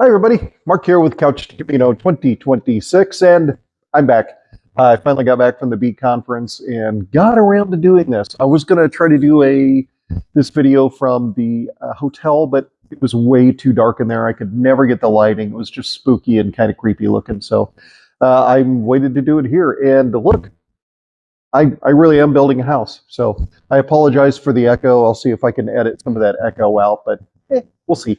Hi, everybody. Mark here with Couch to Camino 2026, and I'm back. I finally got back from the Beat Conference and got around to doing this. I was going to try to do this video from the hotel, but it was way too dark in there. I could never get the lighting. It was just spooky and kind of creepy looking. So I waited to do it here. And look, I really am building a house. So I apologize for the echo. I'll see if I can edit some of that echo out, but we'll see.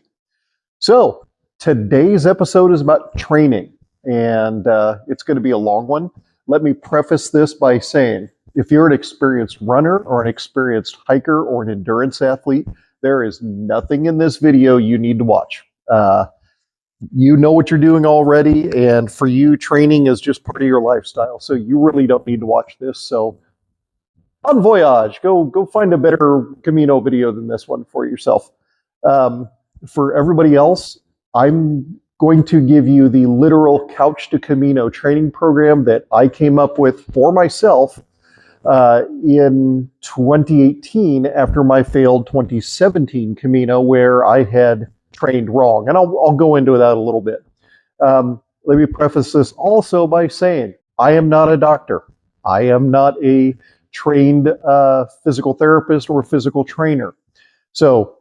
So today's episode is about training, and it's going to be a long one. Let me preface this by saying, if you're an experienced runner or an experienced hiker or an endurance athlete, there is nothing in this video you need to watch. You know what you're doing already, and for you, training is just part of your lifestyle, so you really don't need to watch this. So, bon voyage. Go find a better Camino video than this one for yourself. For everybody else, I'm going to give you the literal Couch to Camino training program that I came up with for myself in 2018 after my failed 2017 Camino, where I had trained wrong. And I'll go into that a little bit. Let me preface this also by saying I am not a doctor. I am not a trained physical therapist or physical trainer. So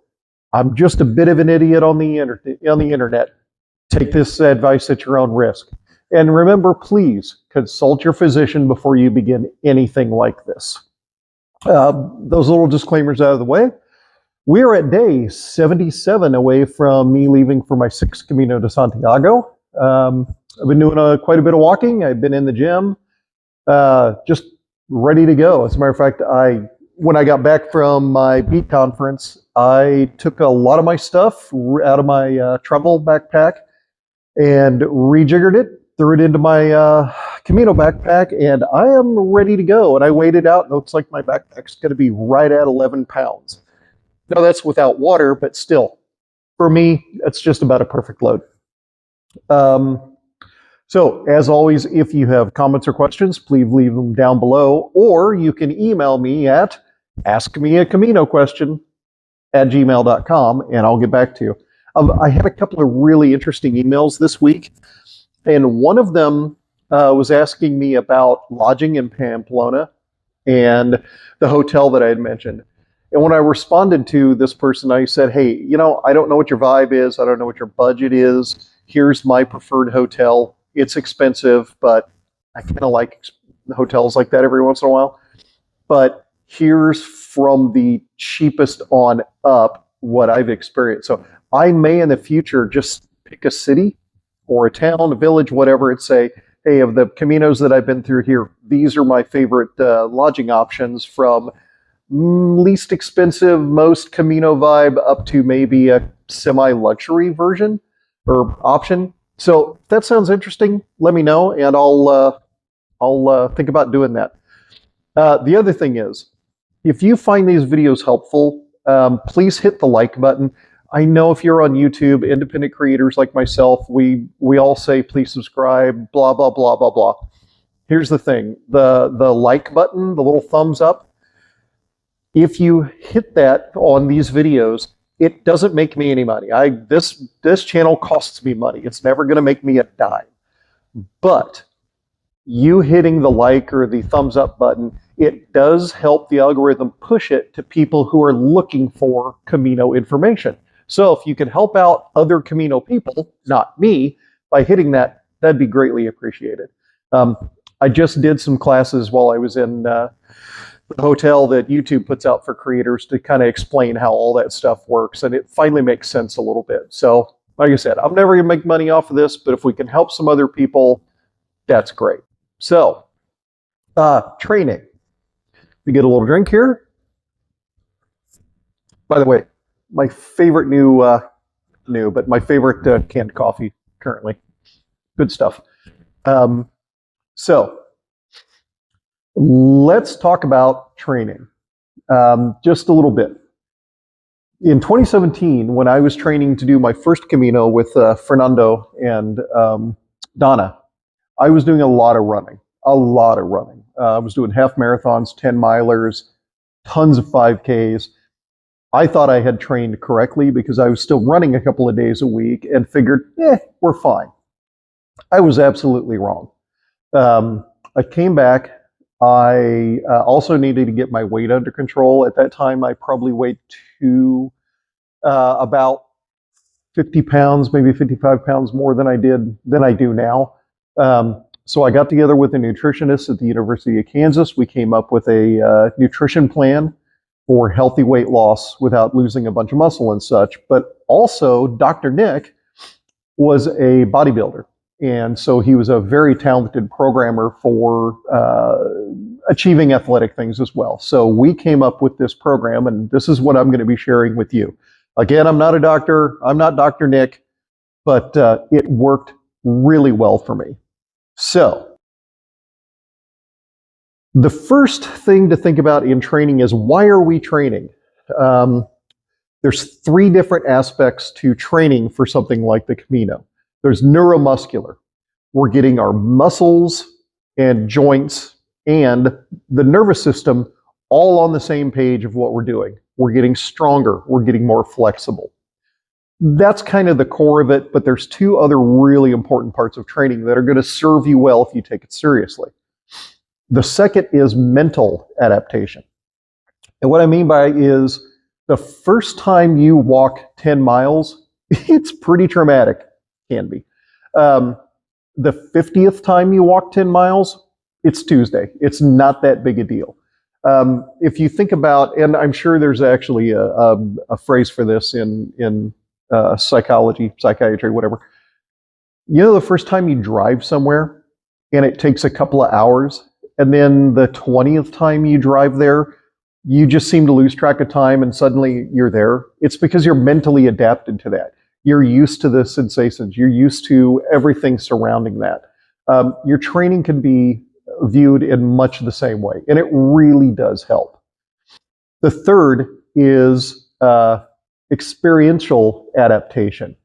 I'm just a bit of an idiot on the internet. Take this advice at your own risk. And remember, please consult your physician before you begin anything like this. Those little disclaimers out of the way. We're at day 77 away from me leaving for my 6th Camino de Santiago. I've been doing quite a bit of walking. I've been in the gym, just ready to go. As a matter of fact, when I got back from my Beat Conference, I took a lot of my stuff out of my travel backpack and rejiggered it, threw it into my Camino backpack, and I am ready to go. And I weighed it out, and it looks like my backpack's going to be right at 11 pounds. Now, that's without water, but still, for me, it's just about a perfect load. So, as always, if you have comments or questions, please leave them down below, or you can email me at askmeacaminoquestion@gmail.com, and I'll get back to you. I had a couple of really interesting emails this week, and one of them was asking me about lodging in Pamplona and the hotel that I had mentioned. And when I responded to this person, I said, hey, I don't know what your vibe is. I don't know what your budget is. Here's my preferred hotel. It's expensive, but I kind of like hotels like that every once in a while. But here's from the cheapest on up what I've experienced. So I may in the future just pick a city or a town, a village, whatever, and say, hey, of the Caminos that I've been through here, these are my favorite lodging options, from least expensive, most Camino vibe, up to maybe a semi-luxury version or option. So if that sounds interesting, let me know, and I'll think about doing that. The other thing is, if you find these videos helpful, please hit the like button. I know if you're on YouTube, independent creators like myself, we all say please subscribe, blah, blah, blah, blah, blah. Here's the thing, the like button, the little thumbs up, if you hit that on these videos, it doesn't make me any money. This channel costs me money. It's never going to make me a dime. But you hitting the like or the thumbs up button, it does help the algorithm push it to people who are looking for Camino information. So if you can help out other Camino people, not me, by hitting that, that'd be greatly appreciated. I just did some classes while I was in the hotel that YouTube puts out for creators to kind of explain how all that stuff works, and it finally makes sense a little bit. So, like I said, I'm never going to make money off of this, but if we can help some other people, that's great. So, training. We get a little drink here. By the way, my favorite but my favorite canned coffee currently. Good stuff. So, let's talk about training just a little bit. In 2017, when I was training to do my first Camino with Fernando and Donna, I was doing a lot of running. I was doing half marathons, 10 milers, tons of 5Ks. I thought I had trained correctly because I was still running a couple of days a week and figured, we're fine. I was absolutely wrong. I came back. I also needed to get my weight under control. At that time, I probably weighed about 50 pounds, maybe 55 pounds more than I do now. So I got together with a nutritionist at the University of Kansas. We came up with a nutrition plan for healthy weight loss without losing a bunch of muscle and such. But also, Dr. Nick was a bodybuilder. And so he was a very talented programmer for achieving athletic things as well. So we came up with this program, and this is what I'm going to be sharing with you. Again, I'm not a doctor. I'm not Dr. Nick, but it worked really well for me. So the first thing to think about in training is, why are we training? There's three different aspects to training for something like the Camino. There's neuromuscular. We're getting our muscles and joints and the nervous system all on the same page of what we're doing. We're getting stronger. We're getting more flexible. That's kind of the core of it, but there's two other really important parts of training that are going to serve you well if you take it seriously. The second is mental adaptation. And what I mean by is, the first time you walk 10 miles, it's pretty traumatic, can be. The 50th time you walk 10 miles, it's Tuesday. It's not that big a deal. If you think about, and I'm sure there's actually a phrase for this in psychology, psychiatry, whatever. You know, the first time you drive somewhere and it takes a couple of hours, and then the 20th time you drive there, you just seem to lose track of time and suddenly you're there. It's because you're mentally adapted to that. You're used to the sensations. You're used to everything surrounding that. Your training can be viewed in much the same way, and it really does help. The third is experiential adaptation.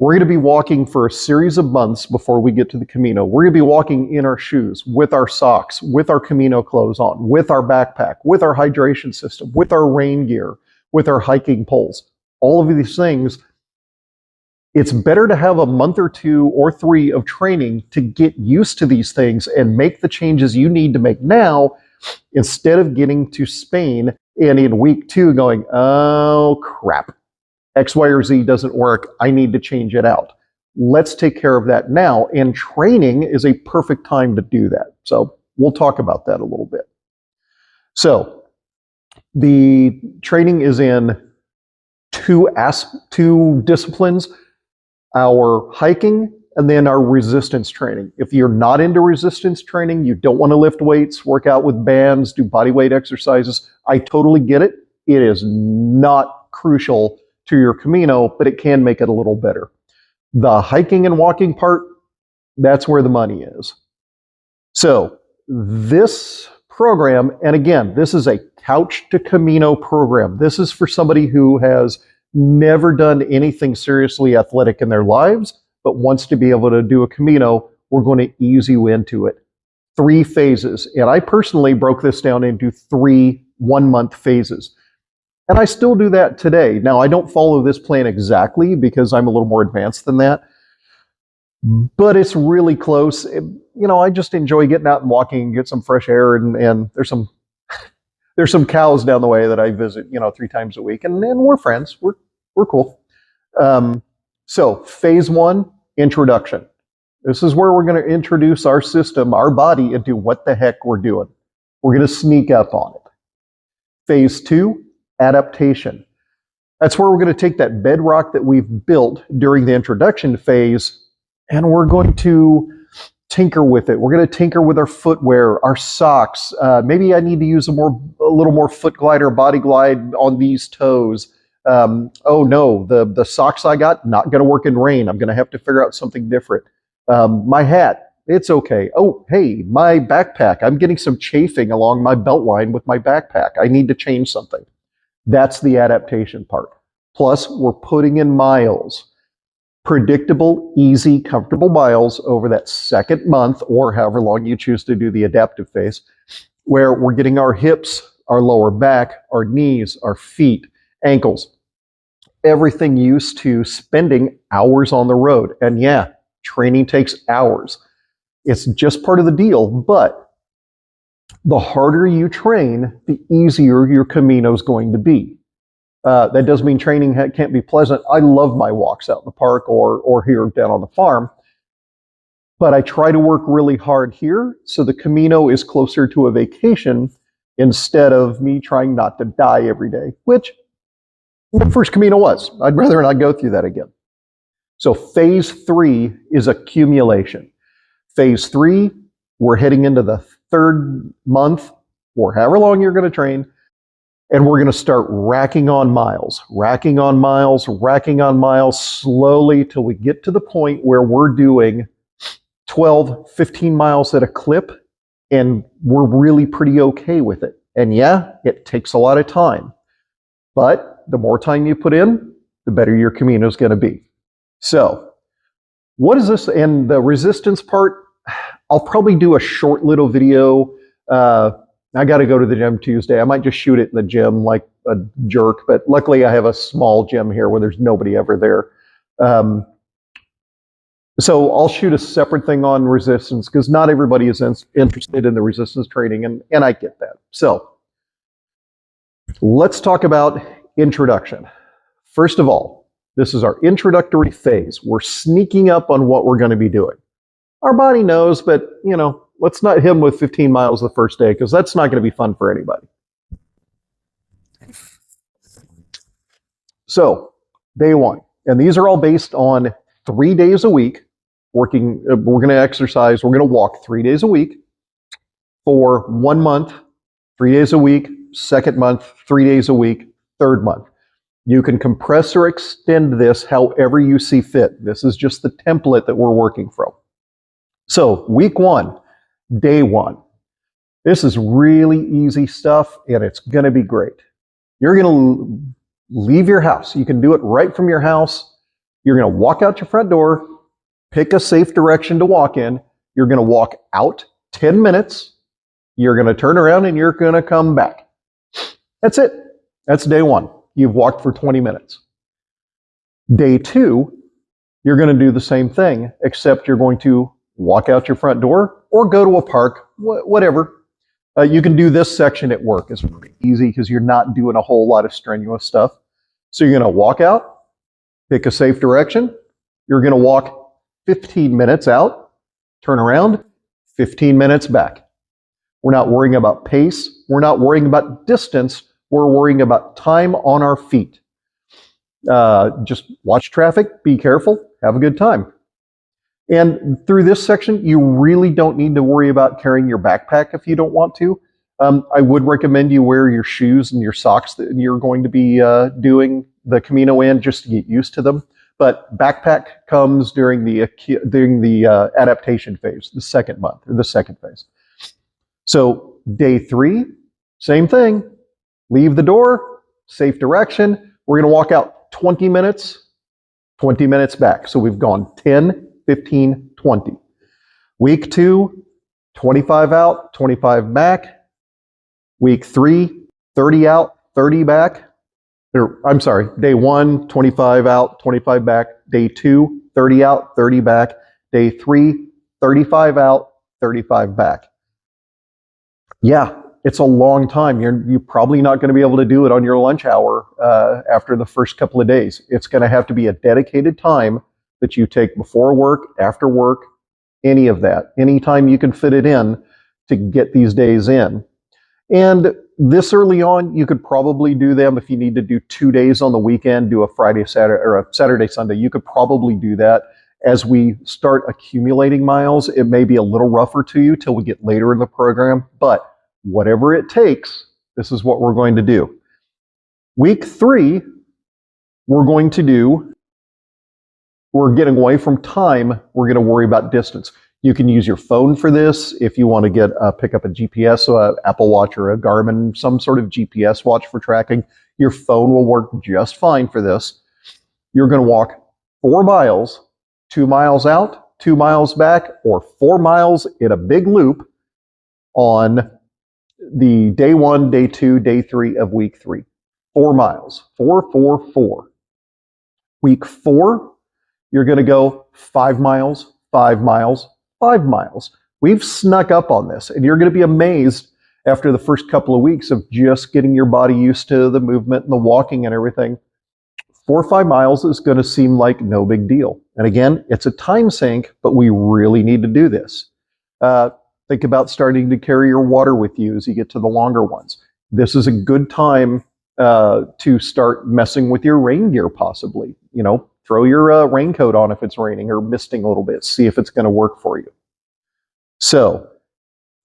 We're going to be walking for a series of months before we get to the Camino. We're going to be walking in our shoes, with our socks, with our Camino clothes on, with our backpack, with our hydration system, with our rain gear, with our hiking poles. All of these things. It's better to have a month or 2 or 3 of training to get used to these things and make the changes you need to make now, instead of getting to Spain and in week 2 going, oh crap, X, Y, or Z doesn't work. I need to change it out. Let's take care of that now. And training is a perfect time to do that. So we'll talk about that a little bit. So the training is in two disciplines: our hiking and then our resistance training. If you're not into resistance training, you don't want to lift weights, work out with bands, do body weight exercises, I totally get it. It is not crucial to your Camino, but it can make it a little better. The hiking and walking part, that's where the money is. So this program, and again, this is a couch to Camino program. This is for somebody who has never done anything seriously athletic in their lives, but wants to be able to do a Camino. We're going to ease you into it. 3 phases. And I personally broke this down into 3 one-month phases. And I still do that today. Now, I don't follow this plan exactly because I'm a little more advanced than that, but it's really close. I just enjoy getting out and walking and get some fresh air, and there's some cows down the way that I visit, 3 times a week, and we're friends. We're cool. So phase 1, introduction. This is where we're going to introduce our system, our body, into what the heck we're doing. We're going to sneak up on it. Phase 2, adaptation. That's where we're going to take that bedrock that we've built during the introduction phase, and we're going to tinker with it. We're going to tinker with our footwear, our socks. Maybe I need to use a little more foot glide or body glide on these toes. Oh no, the socks I got, not going to work in rain. I'm going to have to figure out something different. My hat, it's okay. Oh, hey, my backpack. I'm getting some chafing along my belt line with my backpack. I need to change something. That's the adaptation part. Plus, we're putting in miles. Predictable, easy, comfortable miles over that second month, or however long you choose to do the adaptive phase, where we're getting our hips, our lower back, our knees, our feet, ankles, everything used to spending hours on the road. And yeah, training takes hours. It's just part of the deal, but the harder you train, the easier your Camino is going to be. That doesn't mean training can't be pleasant. I love my walks out in the park or here down on the farm, but I try to work really hard here so the Camino is closer to a vacation instead of me trying not to die every day, which the first Camino was. I'd rather not go through that again. So phase 3 is accumulation. Phase 3, we're heading into the 3rd month or however long you're going to train, and we're going to start racking on miles slowly till we get to the point where we're doing 12, 15 miles at a clip, and we're really pretty okay with it. And yeah, it takes a lot of time, but the more time you put in, the better your Camino is going to be. So what is this? And the resistance part, I'll probably do a short little video. I got to go to the gym Tuesday. I might just shoot it in the gym like a jerk, but luckily I have a small gym here where there's nobody ever there. So I'll shoot a separate thing on resistance because not everybody is interested in the resistance training, and I get that. So let's talk about introduction. First of all, this is our introductory phase. We're sneaking up on what we're going to be doing. Our body knows, but let's not hit them with 15 miles the first day because that's not going to be fun for anybody. So day 1, and these are all based on 3 days a week working. We're going to exercise. We're going to walk 3 days a week for 1 month, 3 days a week, 2nd month, 3 days a week, 3rd month. You can compress or extend this however you see fit. This is just the template that we're working from. So week 1, day 1. This is really easy stuff, and it's going to be great. You're going to leave your house. You can do it right from your house. You're going to walk out your front door, pick a safe direction to walk in. You're going to walk out 10 minutes. You're going to turn around, and you're going to come back. That's it. That's day 1. You've walked for 20 minutes. Day 2, you're going to do the same thing, except you're going to walk out your front door or go to a park, whatever. You can do this section at work. It's pretty easy because you're not doing a whole lot of strenuous stuff. So you're going to walk out, pick a safe direction. You're going to walk 15 minutes out, turn around, 15 minutes back. We're not worrying about pace. We're not worrying about distance. We're worrying about time on our feet. Just watch traffic, be careful, have a good time. And through this section, you really don't need to worry about carrying your backpack if you don't want to. I would recommend you wear your shoes and your socks that you're going to be doing the Camino in just to get used to them. But backpack comes during the adaptation phase, the 2nd month, or the 2nd phase. So day 3, same thing. Leave the door, safe direction. We're going to walk out 20 minutes, 20 minutes back. So we've gone 10, 15, 20. Week 2, 25 out, 25 back. Week 3, 30 out, 30 back. I'm sorry, day 1, 25 out, 25 back. Day 2, 30 out, 30 back. Day 3, 35 out, 35 back. Yeah, it's a long time. You're probably not going to be able to do it on your lunch hour after the first couple of days. It's going to have to be a dedicated time that you take before work, after work, any of that. Anytime you can fit it in to get these days in. And this early on, you could probably do them if you need to do 2 days on the weekend, do a Friday, Saturday, or a Saturday, Sunday. You could probably do that. As we start accumulating miles, it may be a little rougher to you till we get later in the program, but whatever it takes, this is what we're going to do. Week 3, we're getting away from time. We're going to worry about distance. You can use your phone for this if you want to pick up a GPS, so an Apple Watch or a Garmin, some sort of GPS watch for tracking. Your phone will work just fine for this. You're going to walk 4 miles, 2 miles out, 2 miles back, or 4 miles in a big loop on the day 1, day 2, day 3 of week 3. 4 miles. 4, 4, 4. Week 4, you're going to go 5 miles, 5 miles, 5 miles. We've snuck up on this, and you're going to be amazed after the first couple of weeks of just getting your body used to the movement and the walking and everything. 4 or 5 miles is going to seem like no big deal. And again, it's a time sink, but we really need to do this. Think about starting to carry your water with you as you get to the longer ones. This is a good time to start messing with your rain gear, possibly. You know, throw your raincoat on if it's raining or misting a little bit. See if it's going to work for you. So,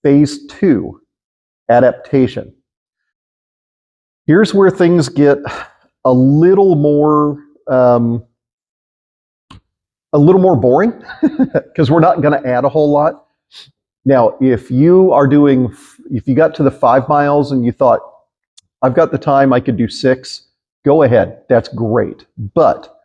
phase 2, adaptation. Here's where things get a little more boring because we're not going to add a whole lot. Now, if you got to the 5 miles and you thought, I've got the time, I could do 6, go ahead. That's great. But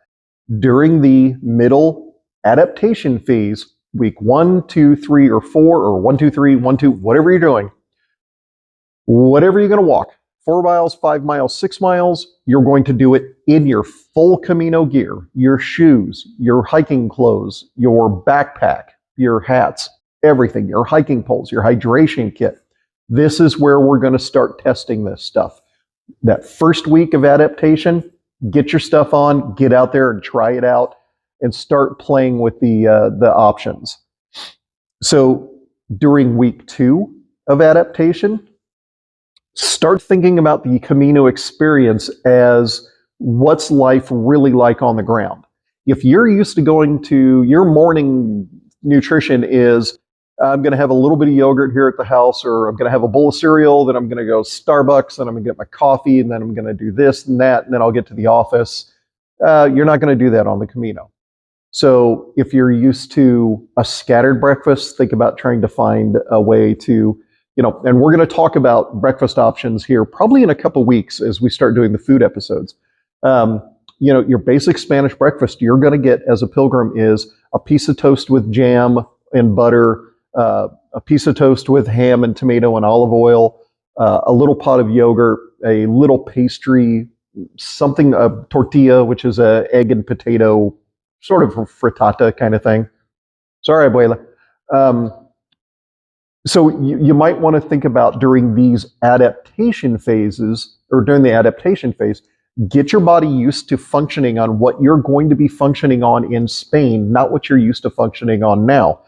during the middle adaptation phase, week 1, 2, 3, or 4, or 1, 2, 3, 1, 2, whatever you're doing, whatever you're going to walk, 4 miles, 5 miles, 6 miles, you're going to do it in your full Camino gear, your shoes, your hiking clothes, your backpack, your hats, everything, your hiking poles, your hydration kit. This is where we're going to start testing this stuff. That first week of adaptation, get your stuff on, get out there and try it out, and start playing with the options. So during week 2 of adaptation, start thinking about the Camino experience as what's life really like on the ground. If you're used to going to your morning nutrition is, I'm going to have a little bit of yogurt here at the house, or I'm going to have a bowl of cereal, then I'm going to go Starbucks, and I'm going to get my coffee, and then I'm going to do this and that, and then I'll get to the office. You're not going to do that on the Camino. So if you're used to a scattered breakfast, think about trying to find a way to, and we're going to talk about breakfast options here probably in a couple weeks as we start doing the food episodes. Your basic Spanish breakfast you're going to get as a pilgrim is a piece of toast with jam and butter, a piece of toast with ham and tomato and olive oil, a little pot of yogurt, a little pastry, something, a tortilla, which is a egg and potato, sort of a frittata kind of thing. Sorry, abuela. So you might want to think about during these adaptation phases, or during the adaptation phase, get your body used to functioning on what you're going to be functioning on in Spain, not what you're used to functioning on now.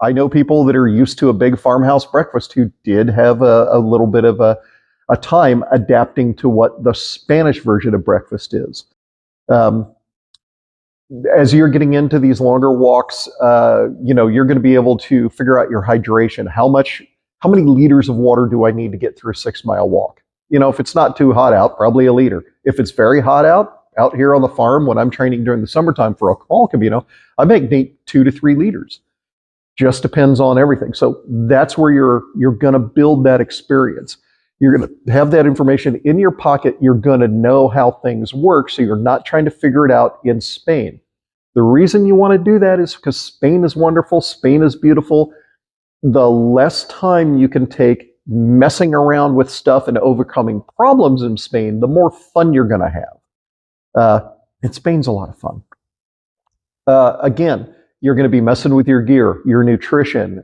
I know people that are used to a big farmhouse breakfast who did have a little bit of a time adapting to what the Spanish version of breakfast is. As you're getting into these longer walks, you're going to be able to figure out your hydration. How many liters of water do I need to get through a 6-mile walk? If it's not too hot out, probably a liter. If it's very hot out here on the farm, when I'm training during the summertime for a call Camino, I make 2 to 3 liters. Just depends on everything. So that's where you're going to build that experience. You're going to have that information in your pocket. You're going to know how things work, so you're not trying to figure it out in Spain. The reason you want to do that is because Spain is wonderful. Spain is beautiful. The less time you can take messing around with stuff and overcoming problems in Spain, the more fun you're going to have. And Spain's a lot of fun. Again, you're going to be messing with your gear, your nutrition.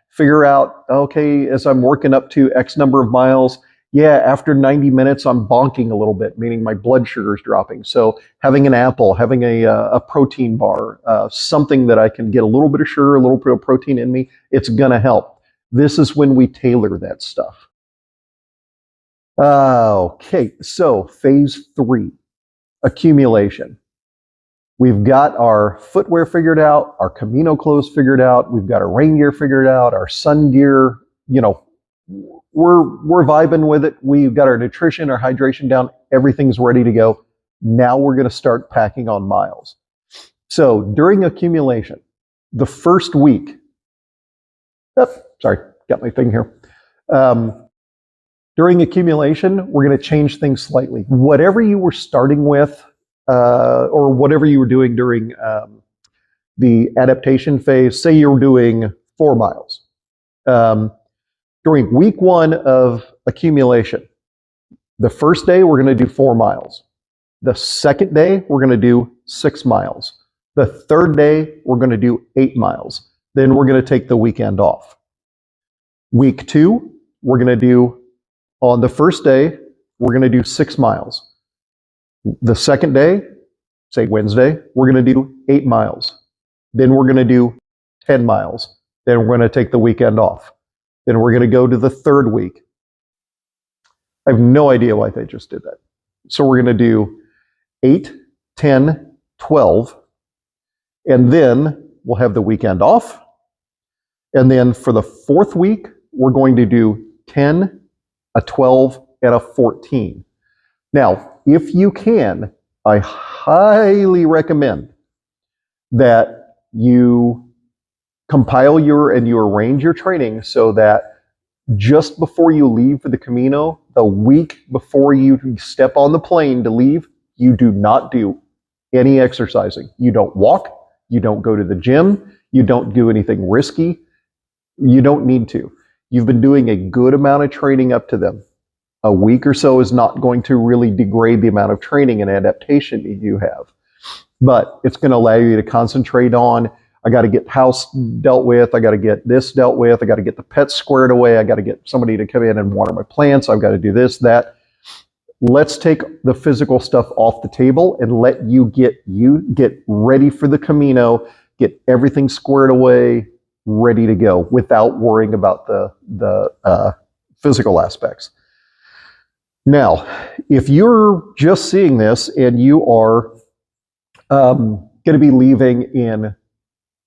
Figure out, okay, as I'm working up to X number of miles, after 90 minutes, I'm bonking a little bit, meaning my blood sugar is dropping. So having an apple, having a protein bar, something that I can get a little bit of sugar, a little bit of protein in me, it's going to help. This is when we tailor that stuff. Okay, so phase 3, accumulation. We've got our footwear figured out, our Camino clothes figured out, we've got our rain gear figured out, our sun gear, we're vibing with it. We've got our nutrition, our hydration down, everything's ready to go. Now we're going to start packing on miles. So during accumulation, the first week, got my thing here. During accumulation, we're going to change things slightly. Whatever you were starting with, or whatever you were doing during the adaptation phase, say you were doing 4 miles. During week 1 of accumulation, The first day, we're going to do 4 miles. The second day, we're going to do 6 miles. The third day, we're going to do 8 miles. Then we're going to take the weekend off. Week 2, we're going to do, on the first day, we're going to do 6 miles. The second day, say Wednesday, we're going to do 8 miles. Then we're going to do 10 miles. Then we're going to take the weekend off. Then we're going to go to the third week. I have no idea why they just did that. So we're going to do 8, 10, 12, and then we'll have the weekend off. And then for the fourth week, we're going to do 10, a 12, and a 14. Now, if you can, I highly recommend that you compile and you arrange your training so that just before you leave for the Camino, the week before you step on the plane to leave, you do not do any exercising. You don't walk, you don't go to the gym, you don't do anything risky. You don't need to. You've been doing a good amount of training up to them. A week or so is not going to really degrade the amount of training and adaptation that you have. But it's going to allow you to concentrate on, I got to get house dealt with, I got to get this dealt with, I got to get the pets squared away, I got to get somebody to come in and water my plants, I've got to do this, that. Let's take the physical stuff off the table and let you get ready for the Camino, get everything squared away, ready to go without worrying about the physical aspects. Now, if you're just seeing this and you are going to be leaving in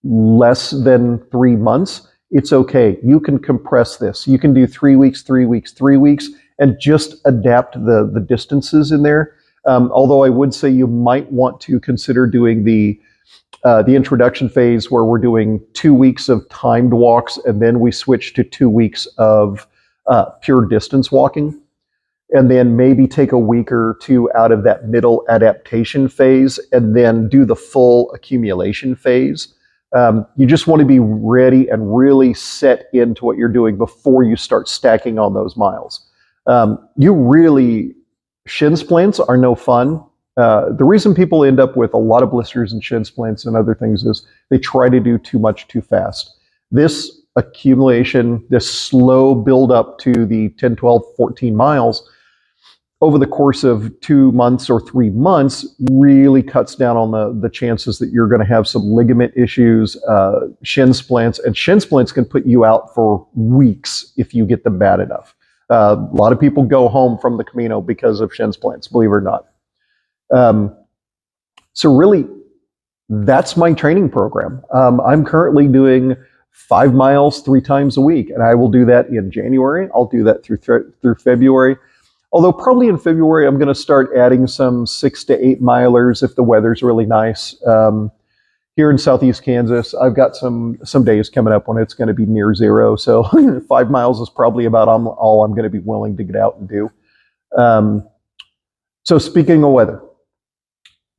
less than 3 months, it's okay. You can compress this. You can do 3 weeks, 3 weeks, 3 weeks, and just adapt the distances in there. Although I would say you might want to consider doing the introduction phase where we're doing 2 weeks of timed walks, and then we switch to 2 weeks of pure distance walking. And then maybe take a week or two out of that middle adaptation phase and then do the full accumulation phase. You just want to be ready and really set into what you're doing before you start stacking on those miles. Shin splints are no fun. The reason people end up with a lot of blisters and shin splints and other things is they try to do too much too fast. This accumulation, this slow build up to the 10, 12, 14 miles over the course of 2 months or 3 months really cuts down on the chances that you're going to have some ligament issues, shin splints, and shin splints can put you out for weeks if you get them bad enough. A lot of people go home from the Camino because of shin splints, believe it or not. So really, that's my training program. I'm currently doing 5 miles 3 times a week, and I will do that in January. I'll do that through February. Although probably in February, I'm going to start adding some 6 to 8 milers if the weather's really nice. Here in Southeast Kansas, I've got some days coming up when it's going to be near zero. So 5 miles is probably about all I'm going to be willing to get out and do. So speaking of weather,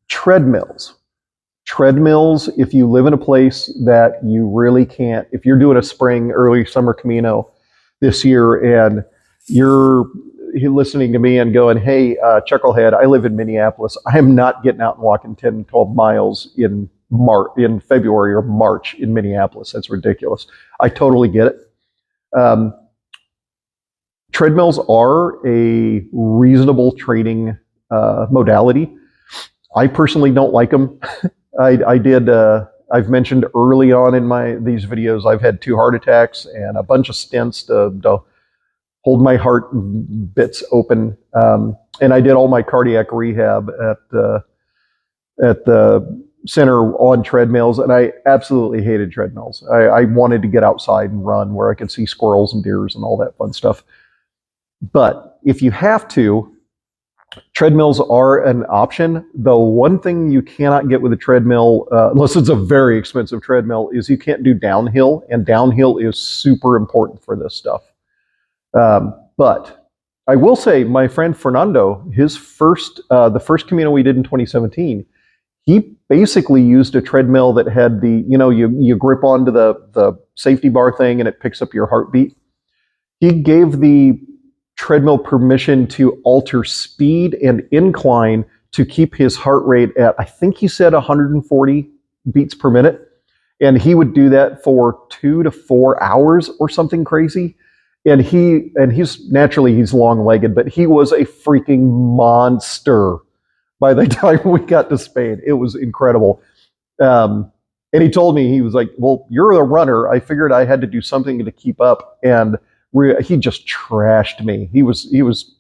treadmills. Treadmills, if you live in a place that you really can't, if you're doing a spring, early summer Camino this year and you're listening to me and going, hey, Chucklehead, I live in Minneapolis. I am not getting out and walking 10, 12 miles in February or March in Minneapolis. That's ridiculous. I totally get it. Treadmills are a reasonable training modality. I personally don't like them. I've mentioned early on in these videos, I've had 2 heart attacks and a bunch of stents to hold my heart bits open. And I did all my cardiac rehab at the center on treadmills, and I absolutely hated treadmills. I wanted to get outside and run where I could see squirrels and deers and all that fun stuff. But if you have to, treadmills are an option. The one thing you cannot get with a treadmill, unless it's a very expensive treadmill, is you can't do downhill, and downhill is super important for this stuff. But I will say, my friend Fernando, the first Camino we did in 2017, he basically used a treadmill that had you grip onto the safety bar thing and it picks up your heartbeat. He gave the treadmill permission to alter speed and incline to keep his heart rate at, I think he said 140 beats per minute. And he would do that for 2 to 4 hours or something crazy. And he's naturally, he's long-legged, but he was a freaking monster by the time we got to Spain. It was incredible. And he told me, he was like, well, you're a runner. I figured I had to do something to keep up. And he just trashed me. He was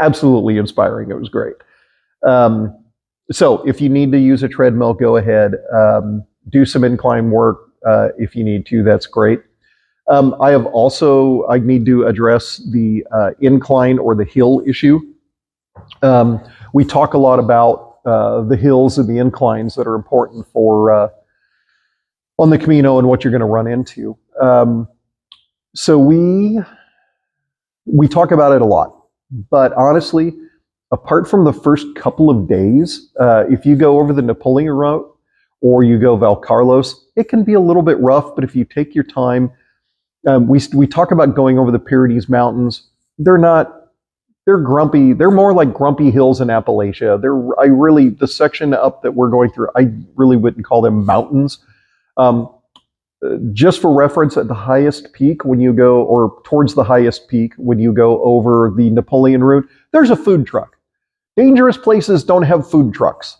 absolutely inspiring. It was great. So if you need to use a treadmill, go ahead. Do some incline work if you need to. That's great. I need to address the incline or the hill issue. We talk a lot about the hills and the inclines that are important for on the Camino and what you're going to run into. So we talk about it a lot, but honestly, apart from the first couple of days, if you go over the Napoleon route or you go Val Carlos, it can be a little bit rough, but if you take your time, we talk about going over the Pyrenees Mountains. They're grumpy. They're more like grumpy hills in Appalachia. The section up that we're going through, I really wouldn't call them mountains. Just for reference, at the highest peak, when you go, or towards the highest peak, when you go over the Napoleon route, there's a food truck. Dangerous places don't have food trucks.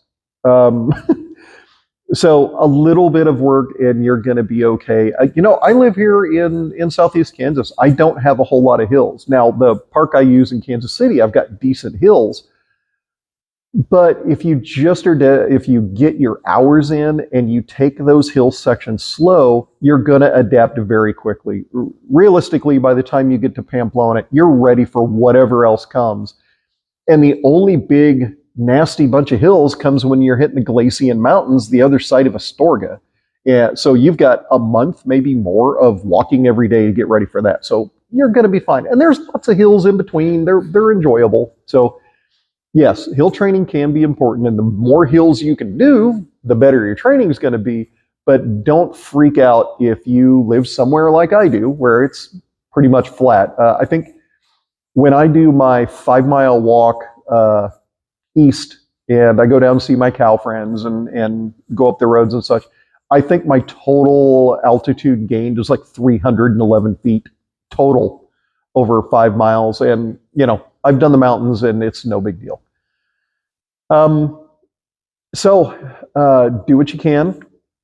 So a little bit of work and you're going to be okay. I live here in Southeast Kansas. I don't have a whole lot of hills. Now, the park I use in Kansas City, I've got decent hills. But if you if you get your hours in and you take those hill sections slow, you're going to adapt very quickly. Realistically, by the time you get to Pamplona, you're ready for whatever else comes. And the only big nasty bunch of hills comes when you're hitting the Galician Mountains, the other side of Astorga. Yeah, so you've got a month, maybe more, of walking every day to get ready for that. So you're going to be fine. And there's lots of hills in between. They're enjoyable. So yes, hill training can be important, and the more hills you can do, the better your training is going to be. But don't freak out if you live somewhere like I do, where it's pretty much flat. I think when I do my 5-mile walk east, and I go down to see my cow friends and go up the roads and such, I think my total altitude gained is like 311 feet total over 5 miles. And, I've done the mountains and it's no big deal. So do what you can.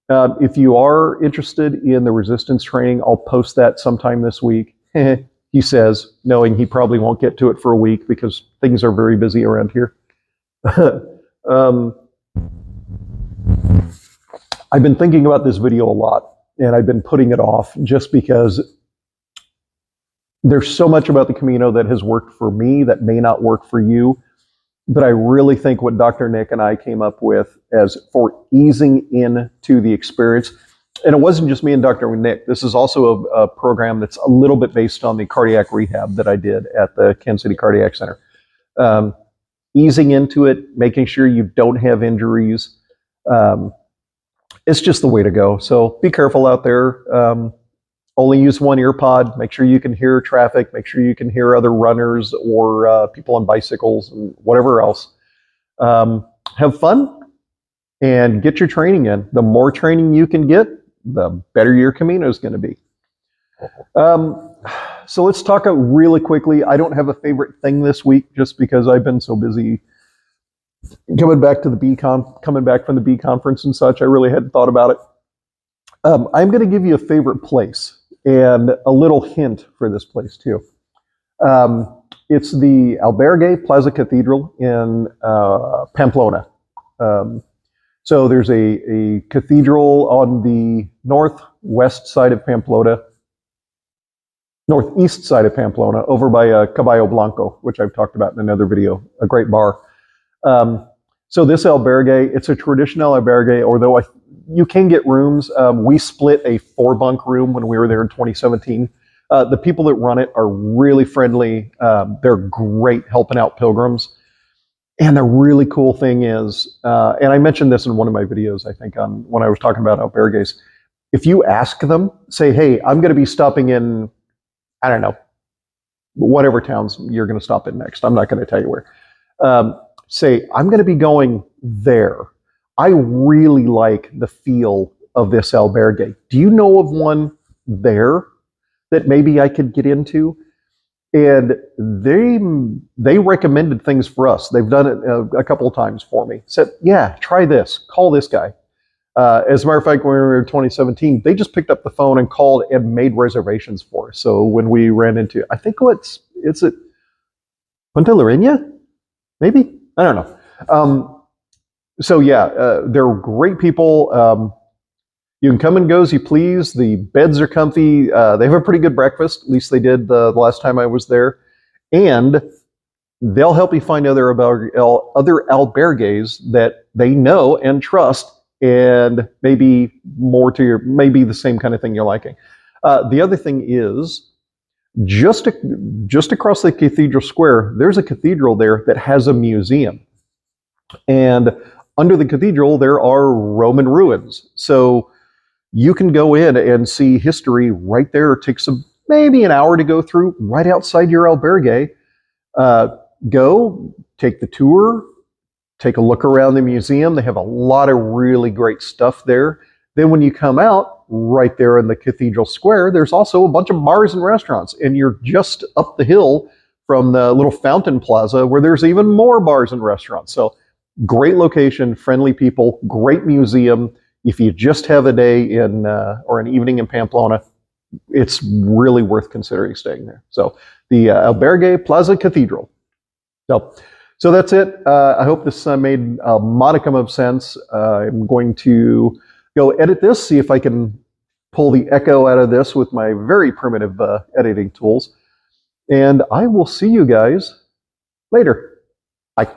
If you are interested in the resistance training, I'll post that sometime this week. He says, knowing he probably won't get to it for a week because things are very busy around here. I've been thinking about this video a lot, and I've been putting it off just because there's so much about the Camino that has worked for me that may not work for you. But I really think what Dr. Nick and I came up with as for easing into the experience, and it wasn't just me and Dr. Nick, this is also a program that's a little bit based on the cardiac rehab that I did at the Kansas City Cardiac Center. Easing into it, making sure you don't have injuries. It's just the way to go. So be careful out there. Only use one ear pod. Make sure you can hear traffic. Make sure you can hear other runners or people on bicycles and whatever else. Have fun and get your training in. The more training you can get, the better your Camino is going to be. So let's talk really quickly. I don't have a favorite thing this week just because I've been so busy coming back from the B conference and such. I really hadn't thought about it. I'm going to give you a favorite place and a little hint for this place too. It's the Albergue Plaza Cathedral in Pamplona. So there's a cathedral on the northwest side of Pamplona, northeast side of Pamplona, over by Caballo Blanco, which I've talked about in another video, a great bar. So this albergue, it's a traditional albergue, although you can get rooms. We split a 4-bunk room when we were there in 2017. The people that run it are really friendly. They're great helping out pilgrims. And the really cool thing is, and I mentioned this in one of my videos, I think, when I was talking about albergues, if you ask them, say, hey, I'm going to be stopping in, I don't know, whatever towns you're going to stop in next. I'm not going to tell you where. Say, I'm going to be going there. I really like the feel of this albergue. Do you know of one there that maybe I could get into? And they recommended things for us. They've done it a couple of times for me. Said, yeah, try this. Call this guy. As a matter of fact, when we were in 2017, they just picked up the phone and called and made reservations for us. So when we ran into, I think it's at Punta Lorena, maybe? I don't know. So yeah, they're great people. You can come and go as you please. The beds are comfy. They have a pretty good breakfast. At least they did the last time I was there. And they'll help you find other albergues that they know and trust, and maybe maybe the same kind of thing you're liking. The other thing is, just across the Cathedral Square, there's a cathedral there that has a museum. And under the cathedral, there are Roman ruins. So you can go in and see history right there. It takes maybe an hour to go through right outside your albergue. Go, take the tour, take a look around the museum. They have a lot of really great stuff there. Then when you come out, right there in the Cathedral Square, there's also a bunch of bars and restaurants. And you're just up the hill from the little fountain plaza where there's even more bars and restaurants. So great location, friendly people, great museum. If you just have a day in or an evening in Pamplona, it's really worth considering staying there. So the Albergue Plaza Cathedral. So that's it. I hope this made a modicum of sense. I'm going to go edit this, see if I can pull the echo out of this with my very primitive editing tools. And I will see you guys later. Bye.